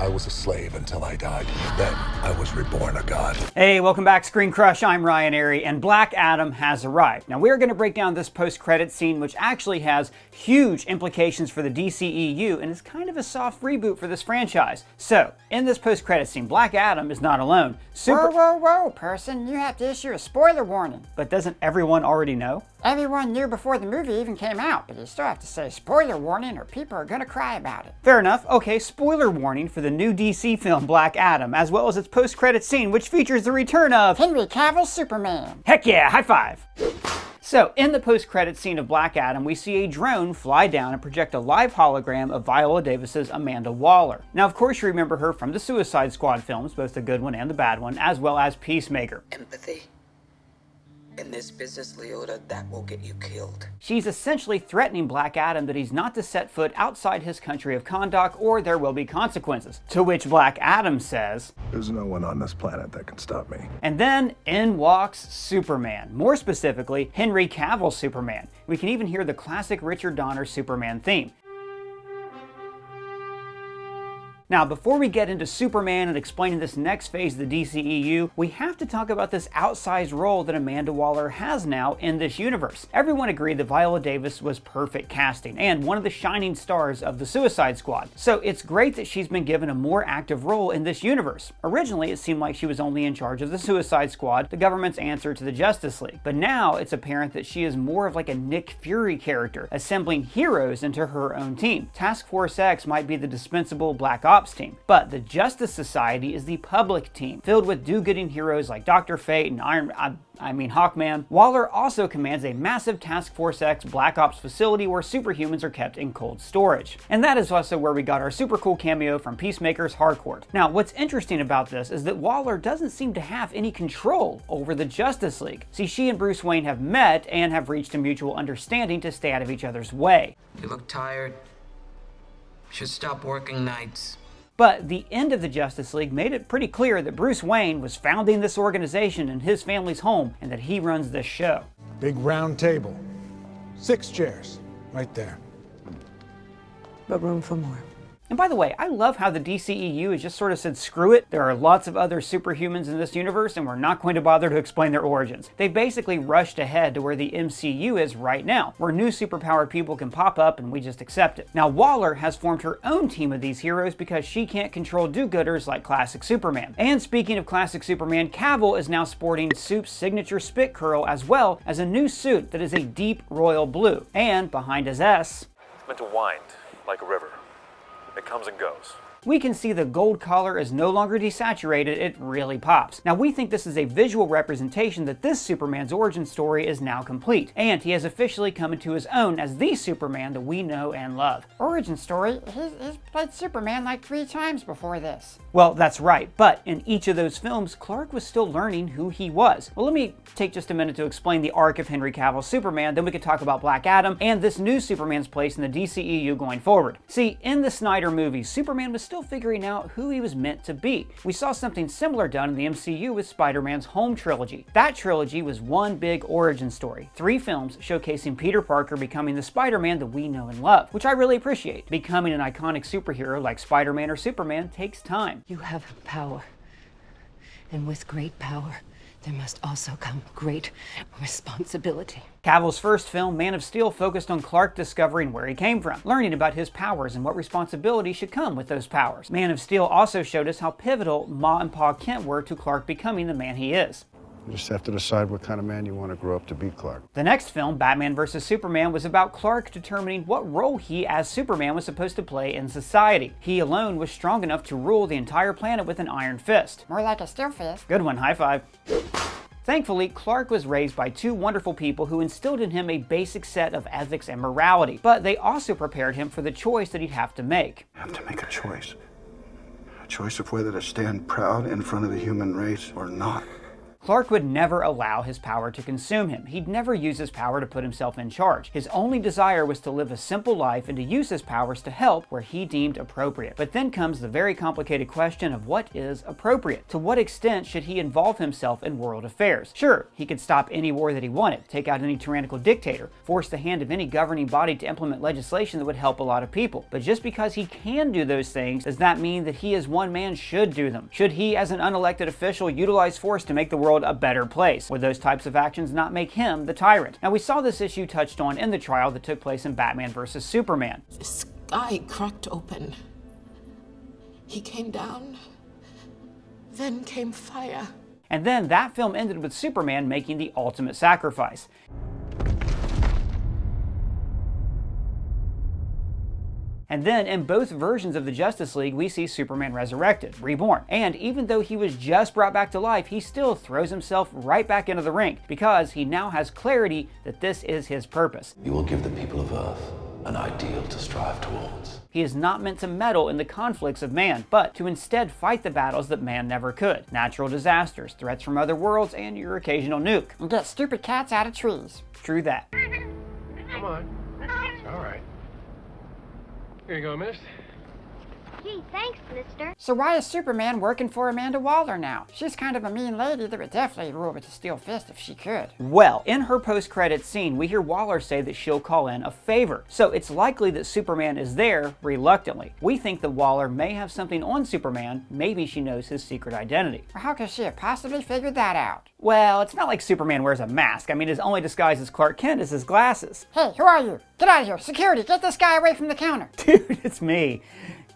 I was a slave until I died. Then I was reborn a god. Hey, welcome back, ScreenCrush. I'm Ryan Airy, and Black Adam has arrived. Now, we're going to break down this post-credit scene, which actually has huge implications for the DCEU and is kind of a soft reboot for this franchise. So, in this post-credit scene, Black Adam is not alone. Whoa, person, you have to issue a spoiler warning. But doesn't everyone already know? Everyone knew before the movie even came out, but you still have to say spoiler warning or people are gonna cry about it. Fair enough. Okay, spoiler warning for the new DC film Black Adam, as well as its post-credit scene, which features the return of Henry Cavill's Superman. Heck yeah, high five! So, in the post-credit scene of Black Adam, we see a drone fly down and project a live hologram of Viola Davis's Amanda Waller. Now, of course, you remember her from the Suicide Squad films, both the good one and the bad one, as well as Peacemaker. Empathy. In this business, Leota, that will get you killed. She's essentially threatening Black Adam that he's not to set foot outside his country of Khandaq or there will be consequences. To which Black Adam says, There's no one on this planet that can stop me. and then in walks Superman. More specifically, Henry Cavill's Superman. We can even hear the classic Richard Donner Superman theme. Now, before we get into Superman and explaining this next phase of the DCEU, we have to talk about this outsized role that Amanda Waller has now in this universe. Everyone agreed that Viola Davis was perfect casting and one of the shining stars of the Suicide Squad. So it's great that she's been given a more active role in this universe. Originally, it seemed like she was only in charge of the Suicide Squad, the government's answer to the Justice League. But now it's apparent that she is more of like a Nick Fury character, assembling heroes into her own team. Task Force X might be the dispensable Black Ops team, but the Justice Society is the public team, filled with do-gooding heroes like Dr. Fate and Hawkman. Waller also commands a massive Task Force X Black Ops facility where superhumans are kept in cold storage. And that is also where we got our super cool cameo from Peacemaker's Harcourt. Now, what's interesting about this is that Waller doesn't seem to have any control over the Justice League. See, she and Bruce Wayne have met and have reached a mutual understanding to stay out of each other's way. You look tired. Should stop working nights. But the end of the Justice League made it pretty clear that Bruce Wayne was founding this organization in his family's home and that he runs this show. Big round table. 6 chairs. Right there. But room for more. And by the way, I love how the DCEU has just sort of said, screw it, there are lots of other superhumans in this universe and we're not going to bother to explain their origins. They basically rushed ahead to where the MCU is right now, where new superpowered people can pop up and we just accept it. Now, Waller has formed her own team of these heroes because she can't control do-gooders like classic Superman. And speaking of classic Superman, Cavill is now sporting Soup's signature spit curl as well as a new suit that is a deep royal blue. And behind his S, It's meant to wind like a river. It comes and goes. we can see the gold collar is no longer desaturated, it really pops. Now, we think this is a visual representation that this Superman's origin story is now complete, and he has officially come into his own as the Superman that we know and love. Origin story, he's played Superman like 3 times before this. Well, that's right, but in each of those films, Clark was still learning who he was. Well, let me take just a minute to explain the arc of Henry Cavill's Superman, then we could talk about Black Adam and this new Superman's place in the DCEU going forward. See, in the Snyder movies, Superman was still figuring out who he was meant to be. We saw something similar done in the MCU with Spider-Man's Home trilogy. That trilogy was one big origin story. 3 films showcasing Peter Parker becoming the Spider-Man that we know and love, which I really appreciate. Becoming an iconic superhero like Spider-Man or Superman takes time. You have power. And with great power, there must also come great responsibility. Cavill's first film, Man of Steel, focused on Clark discovering where he came from, learning about his powers and what responsibility should come with those powers. Man of Steel also showed us how pivotal Ma and Pa Kent were to Clark becoming the man he is. You just have to decide what kind of man you want to grow up to be, Clark. The next film, Batman vs. Superman, was about Clark determining what role he as Superman was supposed to play in society. He alone was strong enough to rule the entire planet with an iron fist. More like a steel fist. Good one, high five. Thankfully, Clark was raised by 2 wonderful people who instilled in him a basic set of ethics and morality, but they also prepared him for the choice that he'd have to make. You have to make a choice. A choice of whether to stand proud in front of the human race or not. Clark would never allow his power to consume him. He'd never use his power to put himself in charge. His only desire was to live a simple life and to use his powers to help where he deemed appropriate. But then comes the very complicated question of what is appropriate. To what extent should he involve himself in world affairs? Sure, he could stop any war that he wanted, take out any tyrannical dictator, force the hand of any governing body to implement legislation that would help a lot of people. But just because he can do those things, does that mean that he as one man should do them? Should he as an unelected official utilize force to make the world a better place? Would those types of actions not make him the tyrant? Now, we saw this issue touched on in the trial that took place in Batman vs. Superman. The sky cracked open. He came down. Then came fire. And then that film ended with Superman making the ultimate sacrifice. And then in both versions of the Justice League, we see Superman resurrected, reborn. And even though he was just brought back to life, he still throws himself right back into the ring because he now has clarity that this is his purpose. You will give the people of Earth an ideal to strive towards. He is not meant to meddle in the conflicts of man, but to instead fight the battles that man never could. Natural disasters, threats from other worlds, and your occasional nuke. And get stupid cats out of trees. True that. Come on. It's all right. Here you go, miss. Gee, thanks, mister. So why is Superman working for Amanda Waller now? She's kind of a mean lady that would definitely rule with a steel fist if she could. Well, in her post-credits scene, we hear Waller say that she'll call in a favor. So it's likely that Superman is there reluctantly. We think that Waller may have something on Superman. Maybe she knows his secret identity. Well, how could she have possibly figured that out? Well, it's not like Superman wears a mask. I mean, his only disguise as Clark Kent is his glasses. Hey, who are you? Get out of here. Security, get this guy away from the counter. Dude, it's me.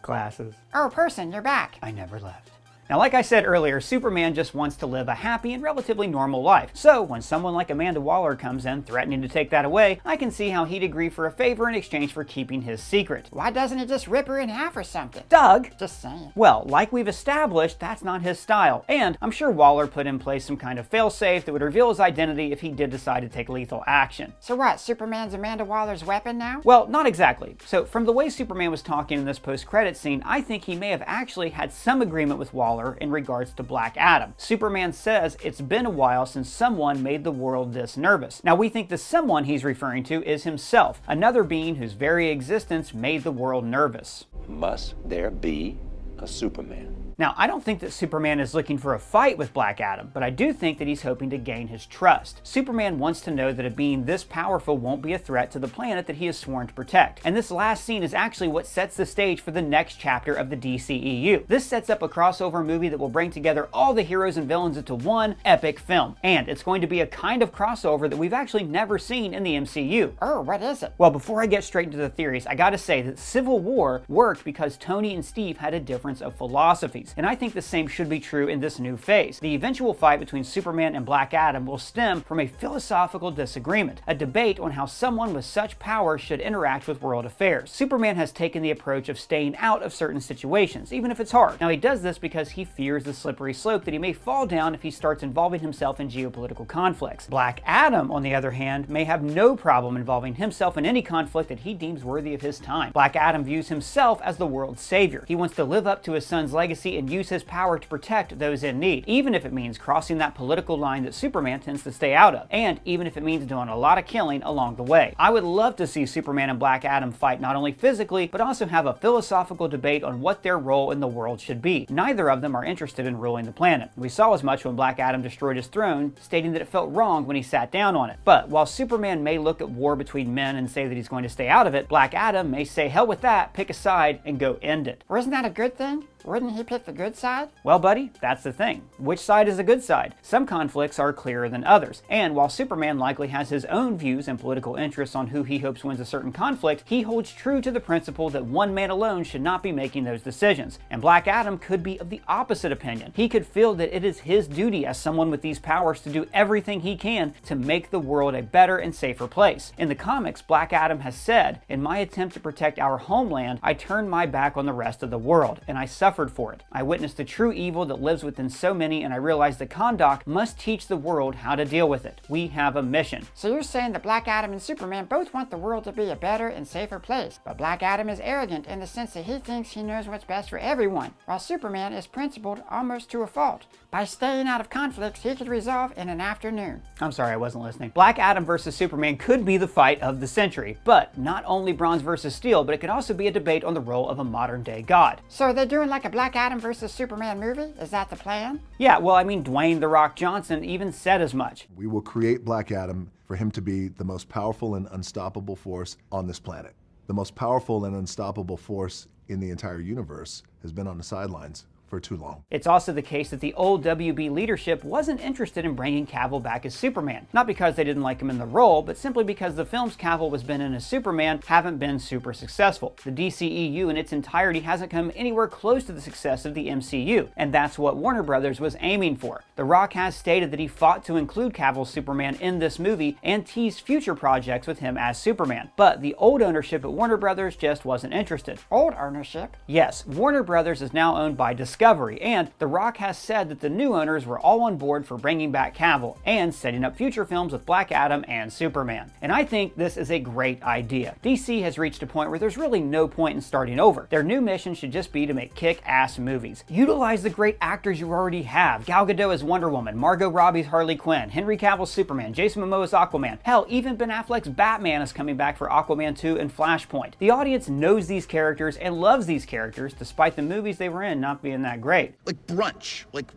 Glasses. Oh, person, you're back. I never left. Now, like I said earlier, Superman just wants to live a happy and relatively normal life. So when someone like Amanda Waller comes in threatening to take that away, I can see how he'd agree for a favor in exchange for keeping his secret. Why doesn't he just rip her in half or something? Doug! Just saying. Well, like we've established, that's not his style. And I'm sure Waller put in place some kind of failsafe that would reveal his identity if he did decide to take lethal action. So what, Superman's Amanda Waller's weapon now? Well, not exactly. So from the way Superman was talking in this post-credits scene, I think he may have actually had some agreement with Waller in regards to Black Adam. Superman says it's been a while since someone made the world this nervous. Now we think the someone he's referring to is himself, another being whose very existence made the world nervous. Must there be a Superman? Now, I don't think that Superman is looking for a fight with Black Adam, but I do think that he's hoping to gain his trust. Superman wants to know that a being this powerful won't be a threat to the planet that he has sworn to protect. And this last scene is actually what sets the stage for the next chapter of the DCEU. This sets up a crossover movie that will bring together all the heroes and villains into one epic film. And it's going to be a kind of crossover that we've actually never seen in the MCU. Oh, what is it? Well, before I get straight into the theories, I gotta say that Civil War worked because Tony and Steve had a difference of philosophies. And I think the same should be true in this new phase. The eventual fight between Superman and Black Adam will stem from a philosophical disagreement, a debate on how someone with such power should interact with world affairs. Superman has taken the approach of staying out of certain situations, even if it's hard. Now he does this because he fears the slippery slope that he may fall down if he starts involving himself in geopolitical conflicts. Black Adam, on the other hand, may have no problem involving himself in any conflict that he deems worthy of his time. Black Adam views himself as the world's savior. He wants to live up to his son's legacy and use his power to protect those in need, even if it means crossing that political line that Superman tends to stay out of, and even if it means doing a lot of killing along the way. I would love to see Superman and Black Adam fight not only physically, but also have a philosophical debate on what their role in the world should be. Neither of them are interested in ruling the planet. We saw as much when Black Adam destroyed his throne, stating that it felt wrong when he sat down on it. But while Superman may look at war between men and say that he's going to stay out of it, Black Adam may say hell with that, pick a side, and go end it. Well, isn't that a good thing? Wouldn't he pick the good side? Well, buddy, that's the thing. Which side is the good side? Some conflicts are clearer than others. And while Superman likely has his own views and political interests on who he hopes wins a certain conflict, he holds true to the principle that one man alone should not be making those decisions. And Black Adam could be of the opposite opinion. He could feel that it is his duty as someone with these powers to do everything he can to make the world a better and safer place. In the comics, Black Adam has said, "In my attempt to protect our homeland, I turned my back on the rest of the world, and I suffered suffered for it. I witnessed the true evil that lives within so many, and I realized that Khandaq must teach the world how to deal with it. We have a mission. So you're saying that Black Adam and Superman both want the world to be a better and safer place, but Black Adam is arrogant in the sense that he thinks he knows what's best for everyone, while Superman is principled almost to a fault. By staying out of conflicts he could resolve in an afternoon. I'm sorry, I wasn't listening. Black Adam versus Superman could be the fight of the century, but not only bronze versus steel, but it could also be a debate on the role of a modern-day god. So are they doing like a Black Adam versus Superman movie? Is that the plan? Yeah, well, I mean, Dwayne "The Rock" Johnson even said as much. We will create Black Adam for him to be the most powerful and unstoppable force on this planet. The most powerful and unstoppable force in the entire universe has been on the sidelines for too long. It's also the case that the old WB leadership wasn't interested in bringing Cavill back as Superman. Not because they didn't like him in the role, but simply because the films Cavill has been in as Superman haven't been super successful. The DCEU in its entirety hasn't come anywhere close to the success of the MCU, and that's what Warner Brothers was aiming for. The Rock has stated that he fought to include Cavill's Superman in this movie and teased future projects with him as Superman. But the old ownership at Warner Brothers just wasn't interested. Old ownership? Yes, Warner Brothers is now owned by Discovery, and The Rock has said that the new owners were all on board for bringing back Cavill and setting up future films with Black Adam and Superman. And I think this is a great idea. DC has reached a point where there's really no point in starting over. Their new mission should just be to make kick-ass movies. Utilize the great actors you already have. Gal Gadot as Wonder Woman, Margot Robbie's Harley Quinn, Henry Cavill's Superman, Jason Momoa's Aquaman. Hell, even Ben Affleck's Batman is coming back for Aquaman 2 and Flashpoint. The audience knows these characters and loves these characters despite the movies they were in not being that great. Like brunch. Like,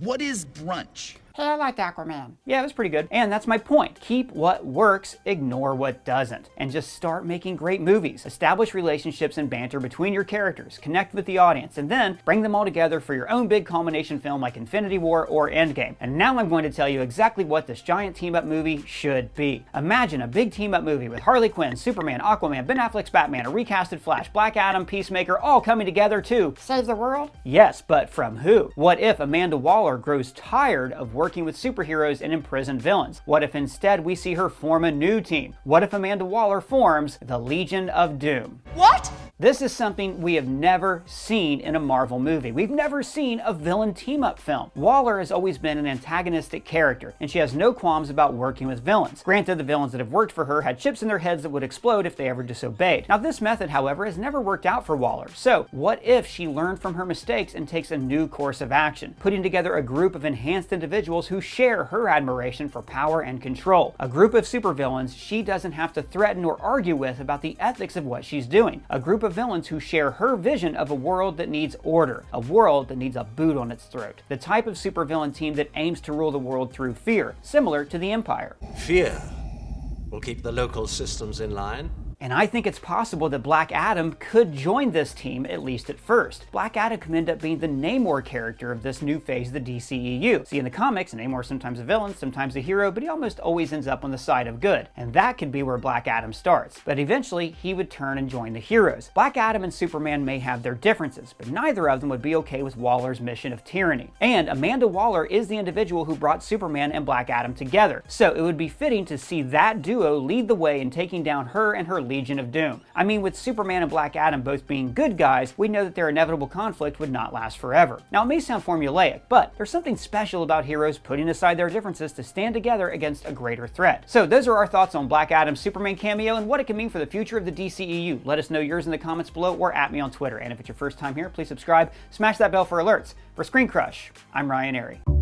what is brunch? Hey, I liked Aquaman. Yeah, it was pretty good. And that's my point. Keep what works, ignore what doesn't. And just start making great movies. Establish relationships and banter between your characters. Connect with the audience. And then bring them all together for your own big culmination film like Infinity War or Endgame. And now I'm going to tell you exactly what this giant team-up movie should be. Imagine a big team-up movie with Harley Quinn, Superman, Aquaman, Ben Affleck's Batman, a recasted Flash, Black Adam, Peacemaker, all coming together to save the world? Yes, but from who? What if Amanda Waller grows tired of working with superheroes and imprisoned villains? What if instead we see her form a new team? What if Amanda Waller forms the Legion of Doom? What? This is something we have never seen in a Marvel movie. We've never seen a villain team-up film. Waller has always been an antagonistic character, and she has no qualms about working with villains. Granted, the villains that have worked for her had chips in their heads that would explode if they ever disobeyed. Now, this method, however, has never worked out for Waller. So, what if she learned from her mistakes and takes a new course of action, putting together a group of enhanced individuals who share her admiration for power and control? A group of supervillains she doesn't have to threaten or argue with about the ethics of what she's doing. A group of villains who share her vision of a world that needs order, a world that needs a boot on its throat. The type of supervillain team that aims to rule the world through fear, similar to the Empire. Fear will keep the local systems in line. And I think it's possible that Black Adam could join this team, at least at first. Black Adam could end up being the Namor character of this new phase of the DCEU. See, in the comics, Namor's sometimes a villain, sometimes a hero, but he almost always ends up on the side of good. And that could be where Black Adam starts. But eventually, he would turn and join the heroes. Black Adam and Superman may have their differences, but neither of them would be okay with Waller's mission of tyranny. And Amanda Waller is the individual who brought Superman and Black Adam together. So it would be fitting to see that duo lead the way in taking down her and her Legion of Doom. I mean, with Superman and Black Adam both being good guys, we know that their inevitable conflict would not last forever. Now, it may sound formulaic, but there's something special about heroes putting aside their differences to stand together against a greater threat. So those are our thoughts on Black Adam's Superman cameo and what it can mean for the future of the DCEU. Let us know yours in the comments below or at me on Twitter. And if it's your first time here, please subscribe, smash that bell for alerts. For ScreenCrush, I'm Ryan Airy.